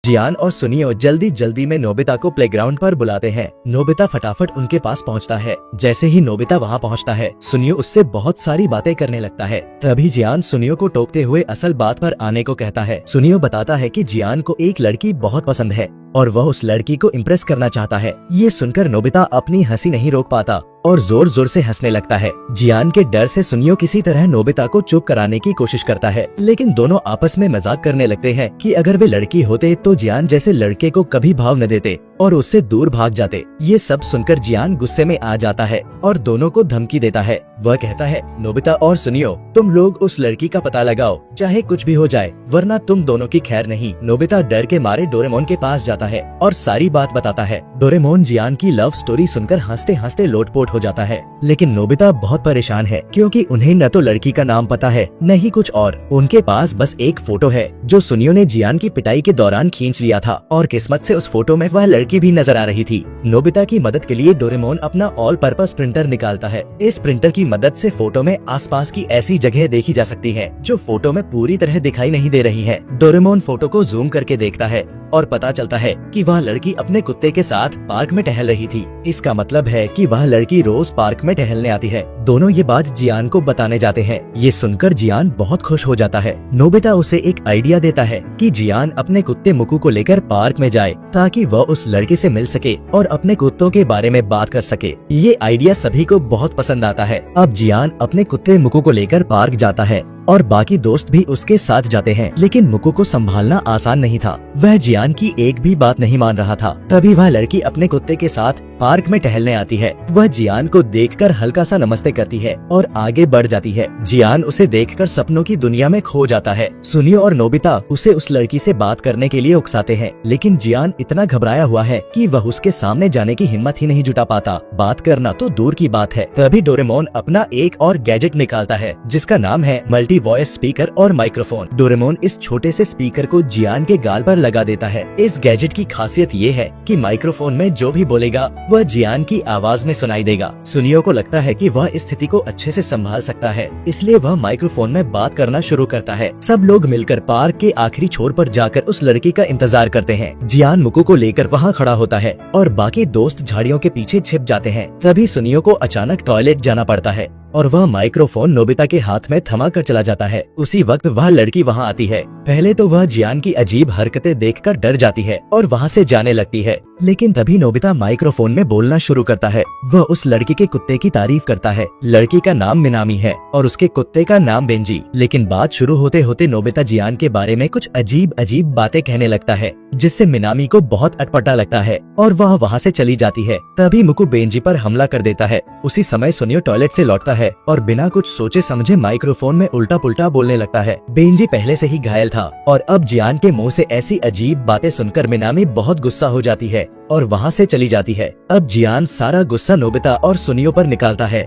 जियान और सुनियो जल्दी जल्दी में नोबिता को प्लेग्राउंड पर बुलाते हैं। नोबिता फटाफट उनके पास पहुंचता है। जैसे ही नोबिता वहां पहुंचता है, सुनियो उससे बहुत सारी बातें करने लगता है। तभी जियान सुनियो को टोकते हुए असल बात पर आने को कहता है। सुनियो बताता है कि जियान को एक लड़की बहुत पसंद है और वह उस लड़की को इम्प्रेस करना चाहता है। ये सुनकर नोबिता अपनी हंसी नहीं रोक पाता और जोर जोर से हंसने लगता है। जियान के डर से सुनियो किसी तरह नोबिता को चुप कराने की कोशिश करता है, लेकिन दोनों आपस में मजाक करने लगते हैं कि अगर वे लड़की होते तो जियान जैसे लड़के को कभी भाव न देते और उससे दूर भाग जाते। ये सब सुनकर जियान गुस्से में आ जाता है और दोनों को धमकी देता है। वह कहता है, नोबिता और सुनियो, तुम लोग उस लड़की का पता लगाओ, चाहे कुछ भी हो जाए, वरना तुम दोनों की खैर नहीं। नोबिता डर के मारे डोरेमोन के पास जाता है और सारी बात बताता है। डोरेमोन जियान की लव स्टोरी सुनकर हंसते हंसते लोटपोट हो जाता है, लेकिन नोबिता बहुत परेशान है क्योंकि उन्हें न तो लड़की का नाम पता है न ही कुछ और। उनके पास बस एक फोटो है जो सुनियो ने जियान की पिटाई के दौरान खींच लिया था और किस्मत से उस फोटो में वह लड़की भी नजर आ रही थी। नोबिता की मदद के लिए डोरेमोन अपना ऑल पर्पस प्रिंटर निकालता है। इस प्रिंटर की मदद से फोटो में आसपास की ऐसी जगह देखी जा सकती है जो फोटो में पूरी तरह दिखाई नहीं दे रही है। डोरेमोन फोटो को जूम करके देखता है और पता चलता है कि वह लड़की अपने कुत्ते के साथ पार्क में टहल रही थी। इसका मतलब है कि वह लड़की रोज पार्क में टहलने आती है। दोनों ये बात जियान को बताने जाते हैं। ये सुनकर जियान बहुत खुश हो जाता है। नोबिता उसे एक आइडिया देता है कि जियान अपने कुत्ते मुकु को लेकर पार्क में जाए ताकि वह उस लड़के से मिल सके और अपने कुत्तों के बारे में बात कर सके। ये आइडिया सभी को बहुत पसंद आता है। अब जियान अपने कुत्ते मुकु को लेकर पार्क जाता है और बाकी दोस्त भी उसके साथ जाते हैं, लेकिन मुकु को संभालना आसान नहीं था। वह जियान की एक भी बात नहीं मान रहा था। तभी वह लड़की अपने कुत्ते के साथ पार्क में टहलने आती है। वह जियान को देखकर हल्का सा नमस्ते करती है और आगे बढ़ जाती है। जियान उसे देखकर सपनों की दुनिया में खो जाता है। सुनियो और नोबिता उसे उस लड़की से बात करने के लिए उकसाते हैं, लेकिन जियान इतना घबराया हुआ है कि वह उसके सामने जाने की हिम्मत ही नहीं जुटा पाता। बात करना तो दूर की बात है। तभी डोरेमोन अपना एक और गैजेट निकालता है जिसका नाम है मल्टी वॉइस स्पीकर और माइक्रोफोन। डोरेमोन इस छोटे से स्पीकर को जियान के गाल पर लगा देता है। इस गैजेट की खासियत ये है कि माइक्रोफोन में जो भी बोलेगा वह जियान की आवाज में सुनाई देगा। सुनियो को लगता है कि वह इस स्थिति को अच्छे से संभाल सकता है, इसलिए वह माइक्रोफोन में बात करना शुरू करता है। सब लोग मिलकर पार्क के आखिरी छोर पर जाकर उस लड़की का इंतजार करते हैं। जियान मुकु को लेकर वहाँ खड़ा होता है और बाकी दोस्त झाड़ियों के पीछे छिप जाते हैं। तभी सुनियो को अचानक टॉयलेट जाना पड़ता है और वह माइक्रोफोन नोबिता के हाथ में थमा कर चला जाता है। उसी वक्त वह लड़की वहाँ आती है। पहले तो वह जियान की अजीब हरकतें देखकर डर जाती है और वहाँ से जाने लगती है, लेकिन तभी नोबिता माइक्रोफोन में बोलना शुरू करता है। वह उस लड़की के कुत्ते की तारीफ करता है। लड़की का नाम मिनामी है और उसके कुत्ते का नाम बेंजी। लेकिन बात शुरू होते होते नोबिता जियान के बारे में कुछ अजीब अजीब बातें कहने लगता है, जिससे मिनामी को बहुत अटपटा लगता है और वह वहाँ से चली जाती है। तभी मुकु बेंजी पर हमला कर देता है। उसी समय सुनियो टॉयलेट से लौटता है और बिना कुछ सोचे समझे माइक्रोफोन में उल्टा पुल्टा बोलने लगता है। बेंजी पहले से ही घायल था और अब जियान के मुंह से ऐसी अजीब बातें सुनकर मिनामी बहुत गुस्सा हो जाती है और वहाँ से चली जाती है। अब जियान सारा गुस्सा नोबिता और सुनियो पर निकालता है